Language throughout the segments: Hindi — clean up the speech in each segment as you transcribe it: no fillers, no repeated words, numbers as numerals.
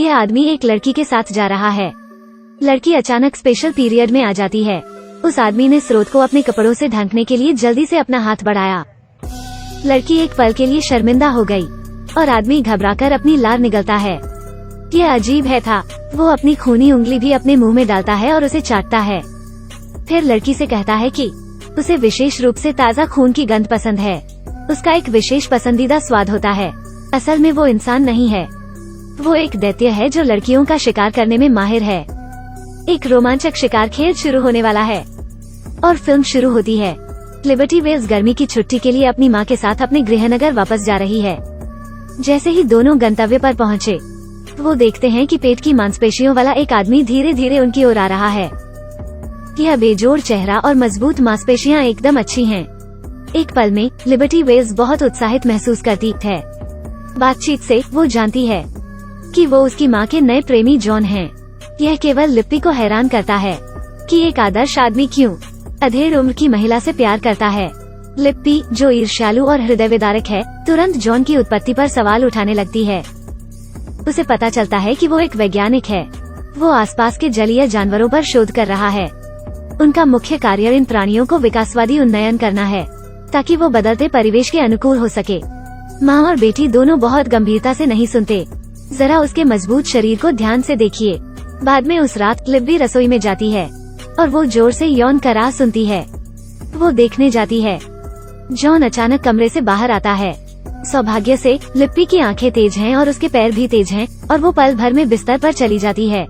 यह आदमी एक लड़की के साथ जा रहा है। लड़की अचानक स्पेशल पीरियड में आ जाती है। उस आदमी ने स्रोत को अपने कपड़ों से ढकने के लिए जल्दी से अपना हाथ बढ़ाया। लड़की एक पल के लिए शर्मिंदा हो गई और आदमी घबराकर अपनी लार निगलता है। यह अजीब है था। वो अपनी खूनी उंगली भी अपने मुंह में डालता है और उसे चाटता है। फिर लड़की से कहता है कि उसे विशेष रूप से ताज़ा खून की गंध पसंद है। उसका एक विशेष पसंदीदा स्वाद होता है। असल में वो इंसान नहीं है, वो एक दैत्य है जो लड़कियों का शिकार करने में माहिर है। एक रोमांचक शिकार खेल शुरू होने वाला है और फिल्म शुरू होती है। लिबर्टी वेल्स गर्मी की छुट्टी के लिए अपनी माँ के साथ अपने गृहनगर वापस जा रही है। जैसे ही दोनों गंतव्य पर पहुँचे, वो देखते हैं कि पेट की मांसपेशियों वाला एक आदमी धीरे धीरे उनकी ओर आ रहा है। यह बेजोड़ चेहरा और मजबूत मांसपेशियां एकदम अच्छी हैं। एक पल में लिबर्टी वेल्स बहुत उत्साहित महसूस करती है। बातचीत से वो जानती है कि वो उसकी माँ के नए प्रेमी जॉन हैं। यह केवल लिप्पी को हैरान करता है कि एक आदर्श आदमी क्यों अधेड़ उम्र की महिला से प्यार करता है। लिप्पी, जो ईर्ष्यालु और हृदय विदारक है, तुरंत जॉन की उत्पत्ति पर सवाल उठाने लगती है। उसे पता चलता है कि वो एक वैज्ञानिक है। वो आसपास के जलीय जानवरों पर शोध कर रहा है। उनका मुख्य कार्य इन प्राणियों को विकासवादी उन्नयन करना है ताकि वो बदलते परिवेश के अनुकूल हो सके। माँ और बेटी दोनों बहुत गंभीरता से नहीं सुनते। जरा उसके मजबूत शरीर को ध्यान से देखिए। बाद में उस रात लिब्बी रसोई में जाती है और वो जोर से यौन कराह सुनती है। वो देखने जाती है। जॉन अचानक कमरे से बाहर आता है। सौभाग्य से लिप्पी की आंखें तेज हैं और उसके पैर भी तेज हैं और वो पल भर में बिस्तर पर चली जाती है।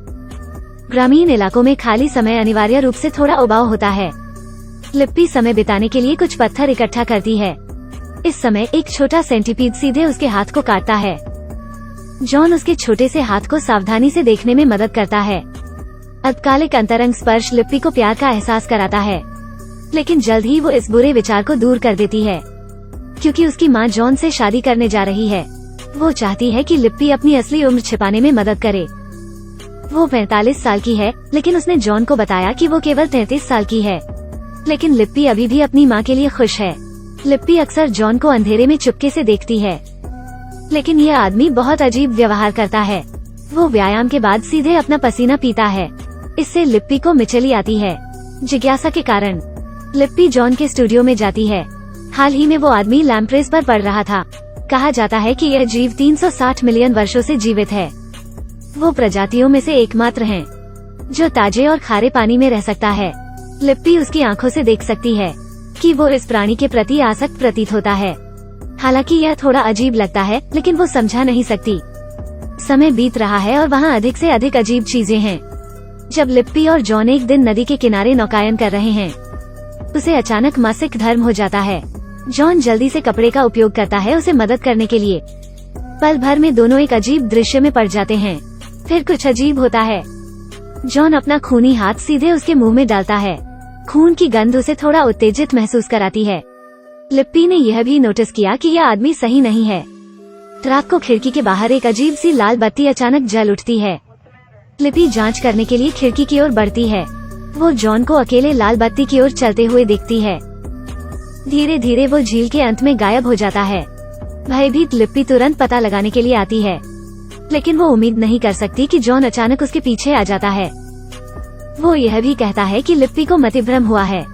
ग्रामीण इलाकों में खाली समय अनिवार्य रूप से थोड़ा उबाऊ होता है। लिप्पी समय बिताने के लिए कुछ पत्थर इकट्ठा करती है। इस समय एक छोटा सेंटीपीड सीधे उसके हाथ को काटता है। जॉन उसके छोटे से हाथ को सावधानी से देखने में मदद करता है। अल्पकालिक अंतरंग स्पर्श लिप्पी को प्यार का एहसास कराता है, लेकिन जल्द ही वो इस बुरे विचार को दूर कर देती है क्योंकि उसकी माँ जॉन से शादी करने जा रही है। वो चाहती है कि लिप्पी अपनी असली उम्र छिपाने में मदद करे। वो 45 साल की है, लेकिन उसने जॉन को बताया कि वो केवल 33 साल की है। लेकिन लिप्पी अभी भी अपनी माँ के लिए खुश है। लिप्पी अक्सर जॉन को अंधेरे में चुपके से देखती है, लेकिन यह आदमी बहुत अजीब व्यवहार करता है। वो व्यायाम के बाद सीधे अपना पसीना पीता है। इससे लिप्पी को मिचली आती है। जिज्ञासा के कारण लिप्पी जॉन के स्टूडियो में जाती है। हाल ही में वो आदमी लैम्प्रेस पर पड़ रहा था। कहा जाता है कि यह जीव 360 मिलियन वर्षों से जीवित है। वो प्रजातियों में से एकमात्र हैं जो ताजे और खारे पानी में रह सकता है। लिप्पी उसकी आंखों से देख सकती है कि वो इस प्राणी के प्रति आसक्त प्रतीत होता है। हालांकि यह थोड़ा अजीब लगता है, लेकिन वो समझा नहीं सकती। समय बीत रहा है और वहाँ अधिक से अधिक अजीब चीजें हैं। जब लिप्पी और जॉन एक दिन नदी के किनारे नौकायन कर रहे हैं, उसे अचानक मासिक धर्म हो जाता है। जॉन जल्दी से कपड़े का उपयोग करता है उसे मदद करने के लिए। पल भर में दोनों एक अजीब दृश्य में पड़ जाते हैं। फिर कुछ अजीब होता है। जॉन अपना खूनी हाथ सीधे उसके मुंह में डालता है। खून की गंध उसे थोड़ा उत्तेजित महसूस कराती है। लिप्पी ने यह भी नोटिस किया कि यह आदमी सही नहीं है। रात को खिड़की के बाहर एक अजीब सी लाल बत्ती अचानक जल उठती है। लिप्पी जांच करने के लिए खिड़की की ओर बढ़ती है। वो जॉन को अकेले लाल बत्ती की ओर चलते हुए देखती है। धीरे धीरे वो झील के अंत में गायब हो जाता है। भयभीत लिप्पी तुरंत पता लगाने के लिए आती है, लेकिन वो उम्मीद नहीं कर सकती कि जॉन अचानक उसके पीछे आ जाता है। वो यह भी कहता है कि लिप्पी को मतिभ्रम हुआ है।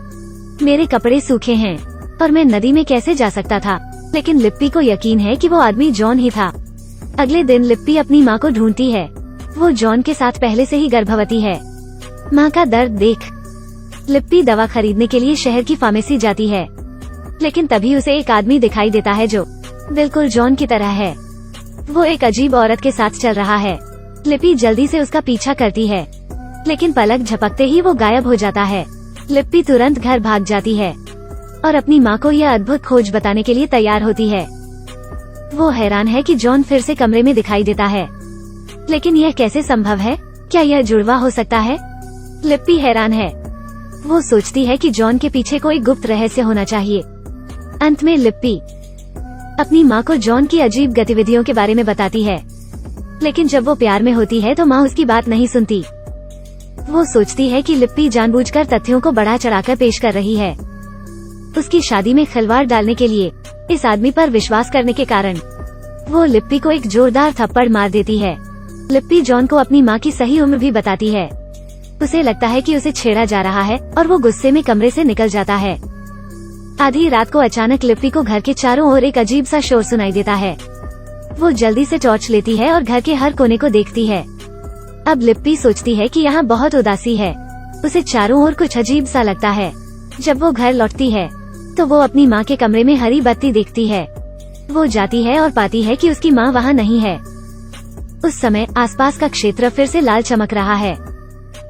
मेरे कपड़े सूखे हैं और मैं नदी में कैसे जा सकता था। लेकिन लिप्पी को यकीन है कि वो आदमी जॉन ही था। अगले दिन लिप्पी अपनी माँ को ढूंढती है। वो जॉन के साथ पहले से ही गर्भवती है। माँ का दर्द देख लिप्पी दवा खरीदने के लिए शहर की फार्मेसी जाती है, लेकिन तभी उसे एक आदमी दिखाई देता है जो बिल्कुल जॉन की तरह है। वो एक अजीब औरत के साथ चल रहा है। लिप्पी जल्दी से उसका पीछा करती है, लेकिन पलक झपकते ही वो गायब हो जाता है। लिप्पी तुरंत घर भाग जाती है और अपनी माँ को यह अद्भुत खोज बताने के लिए तैयार होती है। वो हैरान है कि जॉन फिर से कमरे में दिखाई देता है, लेकिन यह कैसे संभव है? क्या यह जुड़वा हो सकता है? लिप्पी हैरान है। वो सोचती है कि जॉन के पीछे कोई गुप्त रहस्य होना चाहिए। अंत में लिप्पी अपनी माँ को जॉन की अजीब गतिविधियों के बारे में बताती है, लेकिन जब वो प्यार में होती है तो माँ उसकी बात नहीं सुनती। वो सोचती है कि लिप्पी जानबूझकर तथ्यों को बढ़ा चढ़ाकर पेश कर रही है। उसकी शादी में खिलवाड़ डालने के लिए इस आदमी पर विश्वास करने के कारण वो लिप्पी को एक जोरदार थप्पड़ मार देती है। लिप्पी जॉन को अपनी माँ की सही उम्र भी बताती है। उसे लगता है कि उसे छेड़ा जा रहा है और वो गुस्से में कमरे से निकल जाता है। आधी रात को अचानक लिप्पी को घर के चारों ओर एक अजीब सा शोर सुनाई देता है। वो जल्दी से टॉर्च लेती है और घर के हर कोने को देखती है। अब लिप्पी सोचती है कि यहाँ बहुत उदासी है। उसे चारों ओर कुछ अजीब सा लगता है। जब वो घर लौटती है तो वो अपनी माँ के कमरे में हरी बत्ती देखती है। वो जाती है और पाती है कि उसकी माँ वहाँ नहीं है। उस समय आसपास का क्षेत्र फिर से लाल चमक रहा है।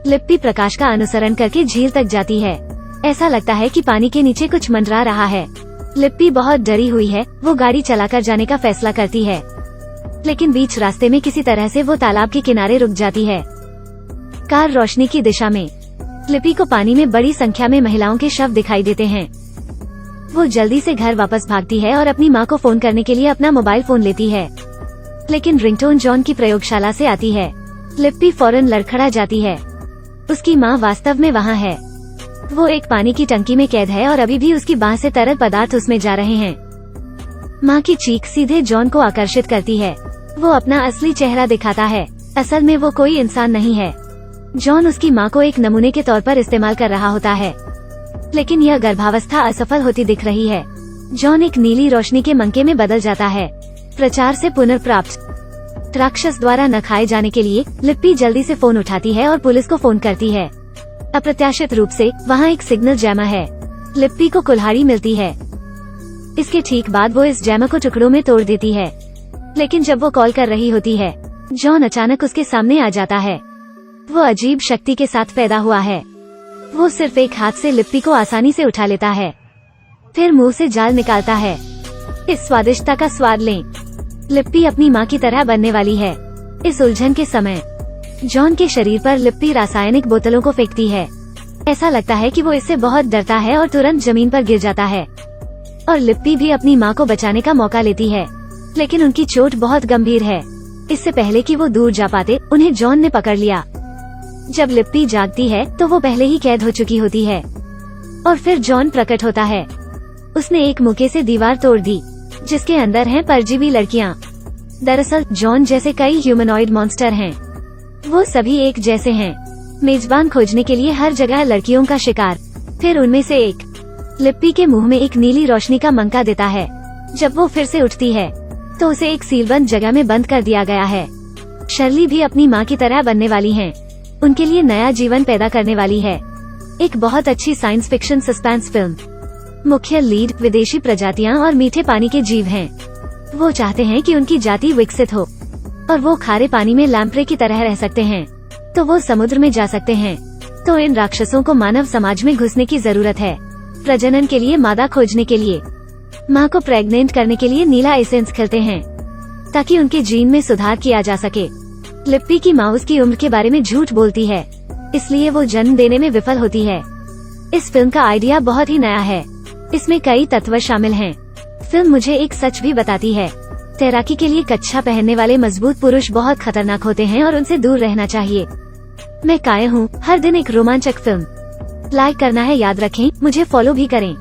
लिप्पी प्रकाश का अनुसरण करके झील तक जाती है। ऐसा लगता है कि पानी के नीचे कुछ मंडरा रहा है। लिप्पी बहुत डरी हुई है। वो गाड़ी चलाकर जाने का फैसला करती है, लेकिन बीच रास्ते में किसी तरह से वो तालाब के किनारे रुक जाती है। कार रोशनी की दिशा में। लिप्पी को पानी में बड़ी संख्या में महिलाओं के शव दिखाई देते हैं। वो जल्दी से घर वापस भागती है और अपनी माँ को फोन करने के लिए अपना मोबाइल फोन लेती है, लेकिन रिंगटोन जॉन की प्रयोगशाला से आती है। लिप्पी फौरन लड़खड़ा जाती है। उसकी माँ वास्तव में वहाँ है। वो एक पानी की टंकी में कैद है और अभी भी उसकी बांह से तरल पदार्थ उसमें जा रहे हैं। माँ की चीख सीधे जॉन को आकर्षित करती है। वो अपना असली चेहरा दिखाता है। असल में वो कोई इंसान नहीं है। जॉन उसकी माँ को एक नमूने के तौर पर इस्तेमाल कर रहा होता है, लेकिन यह गर्भावस्था असफल होती दिख रही है। जॉन एक नीली रोशनी के मंके में बदल जाता है। प्रचार से पुनर्प्राप्त राक्षस द्वारा न खाए जाने के लिए लिप्पी जल्दी से फोन उठाती है और पुलिस को फोन करती है। अप्रत्याशित रूप से वहाँ एक सिग्नल जैमर है। लिप्पी को कुल्हाड़ी मिलती है। इसके ठीक बाद वो इस जैमर को टुकड़ों में तोड़ देती है, लेकिन जब वो कॉल कर रही होती है, जॉन अचानक उसके सामने आ जाता है। वो अजीब शक्ति के साथ पैदा हुआ है। वो सिर्फ एक हाथ से लिप्पी को आसानी से उठा लेता है, फिर मुंह से जाल निकालता है। इस स्वादिष्टता का स्वाद लें। लिप्पी अपनी माँ की तरह बनने वाली है। इस उलझन के समय जॉन के शरीर पर लिप्पी रासायनिक बोतलों को फेंकती है। ऐसा लगता है कि वो इससे बहुत डरता है और तुरंत जमीन पर गिर जाता है। और लिप्पी भी अपनी माँ को बचाने का मौका लेती है, लेकिन उनकी चोट बहुत गंभीर है। इससे पहले कि वो दूर जा पाते, उन्हें जॉन ने पकड़ लिया। जब लिप्पी जागती है तो वो पहले ही कैद हो चुकी होती है। और फिर जॉन प्रकट होता है। उसने एक मुक्के से दीवार तोड़ दी, जिसके अंदर हैं परजीवी लड़कियां। दरअसल जॉन जैसे कई ह्यूमनॉइड मॉन्स्टर हैं। वो सभी एक जैसे हैं, मेजबान खोजने के लिए हर जगह लड़कियों का शिकार। फिर उनमें से एक लिप्पी के मुंह में एक नीली रोशनी का मंका देता है। जब वो फिर से उठती है तो उसे एक सीलबंद जगह में बंद कर दिया गया है। शर्ली भी अपनी माँ की तरह बनने वाली हैं। उनके लिए नया जीवन पैदा करने वाली है। एक बहुत अच्छी साइंस फिक्शन सस्पेंस फिल्म। मुख्य लीड विदेशी प्रजातियां और मीठे पानी के जीव हैं। वो चाहते हैं कि उनकी जाति विकसित हो और वो खारे पानी में लैम्प्रे की तरह रह सकते हैं, तो वो समुद्र में जा सकते हैं। तो इन राक्षसों को मानव समाज में घुसने की जरूरत है, प्रजनन के लिए मादा खोजने के लिए। माँ को प्रेग्नेंट करने के लिए नीला एसेंस खिलते हैं ताकि उनके जीन में सुधार किया जा सके। लिप्पी की माँ उसकी उम्र के बारे में झूठ बोलती है, इसलिए वो जन्म देने में विफल होती है। इस फिल्म का आइडिया बहुत ही नया है। इसमें कई तत्व शामिल हैं। फिल्म मुझे एक सच भी बताती है। तैराकी के लिए कच्छा पहनने वाले मजबूत पुरुष बहुत खतरनाक होते हैं और उनसे दूर रहना चाहिए। मैं काये हूँ, हर दिन एक रोमांचक फिल्म। लाइक करना है याद रखें, मुझे फॉलो भी करें।